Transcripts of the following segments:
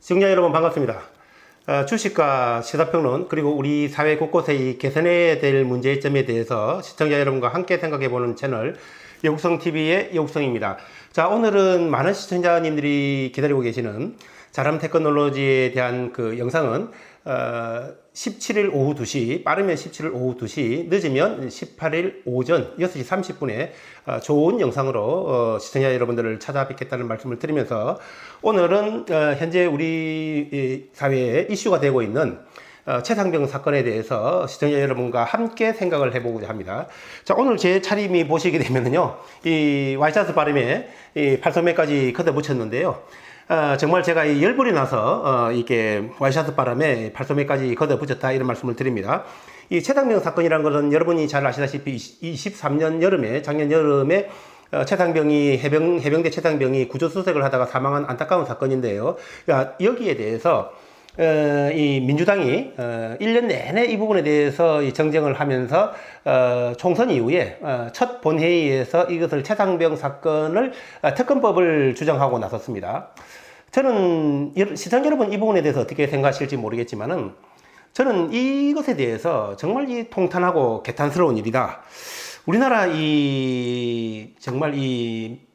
시청자 여러분 반갑습니다. 주식과 시사평론 그리고 우리 사회 곳곳의 이 개선해야 될 문제점에 대해서 시청자 여러분과 함께 생각해보는 채널 여국성TV의 여국성입니다. 자, 오늘은 많은 시청자님들이 기다리고 계시는 자람 테크놀로지에 대한 그 영상은 17일 오후 2시, 빠르면 17일 오후 2시, 늦으면 18일 오전 6시 30분에 좋은 영상으로 시청자 여러분들을 찾아뵙겠다는 말씀을 드리면서 오늘은 현재 우리 사회에 이슈가 되고 있는 최상병 사건에 대해서 시청자 여러분과 함께 생각을 해보고자 합니다. 자, 오늘 제 차림이 보시게 되면은요, 이 와이셔츠 바람에 이 팔소매까지 걷어붙였는데요. 정말 제가 열불이 나서 이게 와이셔츠 바람에 팔소매까지 걷어붙였다 이런 말씀을 드립니다. 이 최상병 사건이라는 것은 여러분이 잘 아시다시피 23년 여름에, 작년 여름에 최상병이 해병대 최상병이 구조수색을 하다가 사망한 안타까운 사건인데요. 그러니까 여기에 대해서 이 민주당이 1년 내내 이 부분에 대해서 정쟁을 하면서 총선 이후에 첫 본회의에서 이것을 최상병 사건을 특검법을 주장하고 나섰습니다. 저는 시청자 여러분 이 부분에 대해서 어떻게 생각하실지 모르겠지만은 저는 이것에 대해서 정말 이 통탄하고 개탄스러운 일이다. 우리나라 정말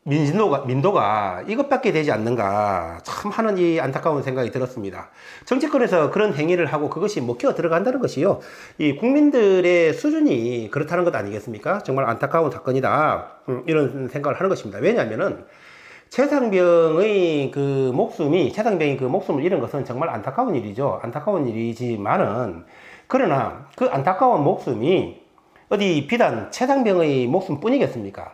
민도가 이것밖에 되지 않는가 참 하는 이 안타까운 생각이 들었습니다. 정치권에서 그런 행위를 하고 그것이 먹혀 들어간다는 것이요, 이 국민들의 수준이 그렇다는 것 아니겠습니까? 정말 안타까운 사건이다, 이런 생각을 하는 것입니다. 왜냐하면은 최상병이 그 목숨을 잃은 것은 정말 안타까운 일이죠. 안타까운 일이지만은, 그러나 그 안타까운 목숨이 어디 비단 최상병의 목숨뿐이겠습니까?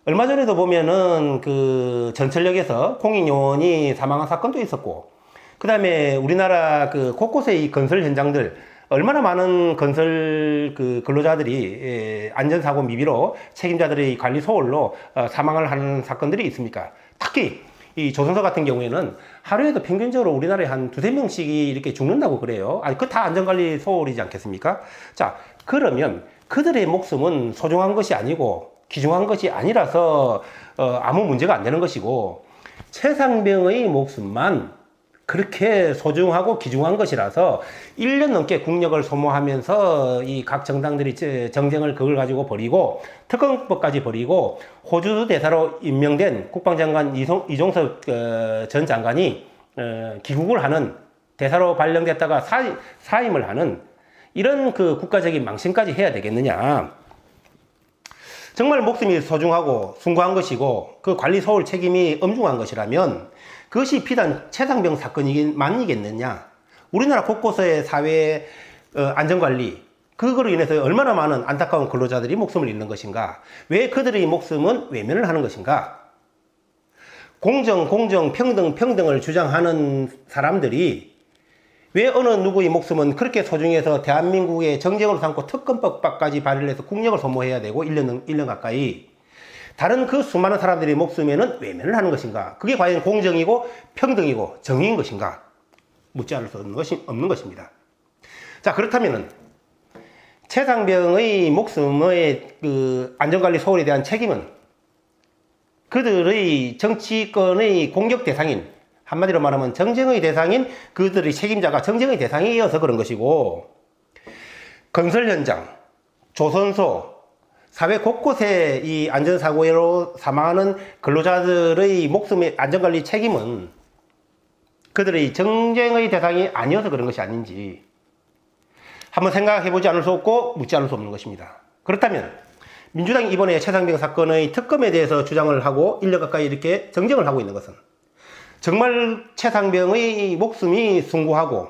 얼마 전에도 보면은 그 전철역에서 공익요원이 사망한 사건도 있었고, 그 다음에 우리나라 그 곳곳의 이 건설 현장들, 얼마나 많은 건설 그 근로자들이 안전사고 미비로 책임자들의 관리 소홀로 사망을 하는 사건들이 있습니까? 특히 이 조선소 같은 경우에는 하루에도 평균적으로 우리나라에 한 2~3명씩이 이렇게 죽는다고 그래요. 아니, 그 다 안전관리 소홀이지 않겠습니까? 자, 그러면 그들의 목숨은 소중한 것이 아니고 귀중한 것이 아니라서 아무 문제가 안 되는 것이고, 최상병의 목숨만 그렇게 소중하고 귀중한 것이라서 1년 넘게 국력을 소모하면서 이 각 정당들이 정쟁을 그걸 가지고 벌이고 특검법까지 벌이고 호주 대사로 임명된 국방장관 이종섭 전 장관이 귀국을 하는, 대사로 발령됐다가 사임을 하는 이런 그 국가적인 망신까지 해야 되겠느냐. 정말 목숨이 소중하고 숭고한 것이고 그 관리 소홀 책임이 엄중한 것이라면 그것이 비단 최상병 사건이겠느냐. 우리나라 곳곳의 사회 안전관리, 그거로 인해서 얼마나 많은 안타까운 근로자들이 목숨을 잃는 것인가. 왜 그들의 목숨은 외면을 하는 것인가. 공정, 평등을 주장하는 사람들이 왜 어느 누구의 목숨은 그렇게 소중해서 대한민국의 정쟁으로 삼고 특검법까지 발의를 해서 국력을 소모해야 되고 1년 가까이, 다른 그 수많은 사람들의 목숨에는 외면을 하는 것인가? 그게 과연 공정이고 평등이고 정의인 것인가? 묻지 않을 수 없는 것입니다. 자, 그렇다면은 최상병의 목숨의 그 안전관리 소홀에 대한 책임은 그들의 정치권의 공격 대상인, 한마디로 말하면 정쟁의 대상인 그들의 책임자가 정쟁의 대상이어서 그런 것이고, 건설 현장, 조선소, 사회 곳곳에 이 안전사고로 사망하는 근로자들의 목숨의 안전관리 책임은 그들의 정쟁의 대상이 아니어서 그런 것이 아닌지 한번 생각해보지 않을 수 없고 묻지 않을 수 없는 것입니다. 그렇다면 민주당이 이번에 최상병 사건의 특검에 대해서 주장을 하고 1년 가까이 이렇게 정쟁을 하고 있는 것은 정말 최상병의 목숨이 숭고하고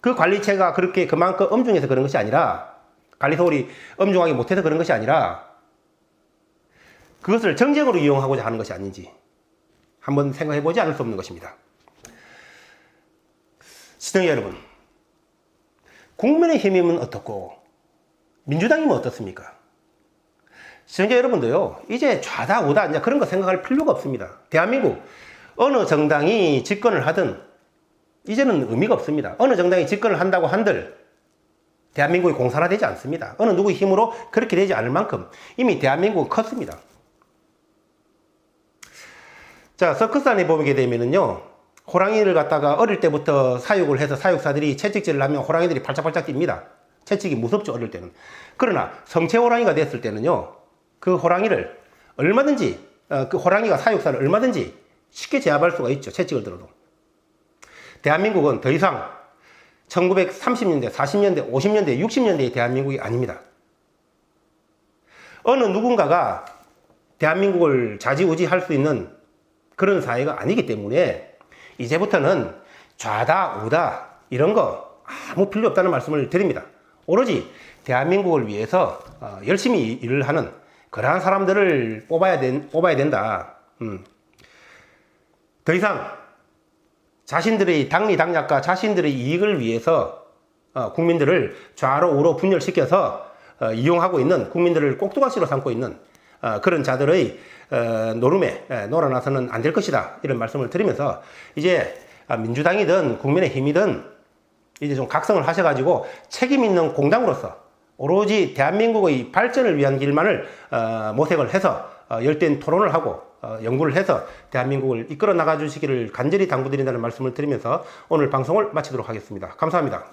그 관리체가 그만큼 엄중해서 그런 것이 아니라, 관리 소홀이 엄중하게 못해서 그런 것이 아니라 그것을 정쟁으로 이용하고자 하는 것이 아닌지 한번 생각해보지 않을 수 없는 것입니다. 시청자 여러분, 국민의힘이면 어떻고 민주당이면 어떻습니까? 시청자 여러분도요, 이제 좌다 우다 이제 그런 거 생각할 필요가 없습니다. 대한민국 어느 정당이 집권을 하든 이제는 의미가 없습니다. 어느 정당이 집권을 한다고 한들 대한민국이 공산화되지 않습니다. 어느 누구의 힘으로 그렇게 되지 않을 만큼 이미 대한민국은 컸습니다. 자, 서커스 안에 보게 되면은요, 호랑이를 갖다가 어릴 때부터 사육을 해서 사육사들이 채찍질을 하면 호랑이들이 팔짝팔짝 뜁니다. 채찍이 무섭죠, 어릴 때는. 그러나 성체 호랑이가 됐을 때는요, 그 호랑이를 얼마든지, 그 호랑이가 사육사를 얼마든지 쉽게 제압할 수가 있죠, 채찍을 들어도. 대한민국은 더 이상 1930년대, 40년대, 50년대, 60년대의 대한민국이 아닙니다. 어느 누군가가 대한민국을 좌지우지할 수 있는 그런 사회가 아니기 때문에 이제부터는 좌다 우다 이런 거 아무 필요 없다는 말씀을 드립니다. 오로지 대한민국을 위해서 열심히 일을 하는 그러한 사람들을 뽑아야 된다. 더 이상 자신들의 당리당략과 자신들의 이익을 위해서 국민들을 좌로 우로 분열시켜서 이용하고 있는, 국민들을 꼭두가시로 삼고 있는 그런 자들의 노름에 놀아나서는 안 될 것이다, 이런 말씀을 드리면서 이제 민주당이든 국민의힘이든 이제 좀 각성을 하셔가지고 책임 있는 공당으로서 오로지 대한민국의 발전을 위한 길만을 모색을 해서 열띤 토론을 하고 연구를 해서 대한민국을 이끌어 나가 주시기를 간절히 당부드린다는 말씀을 드리면서 오늘 방송을 마치도록 하겠습니다. 감사합니다.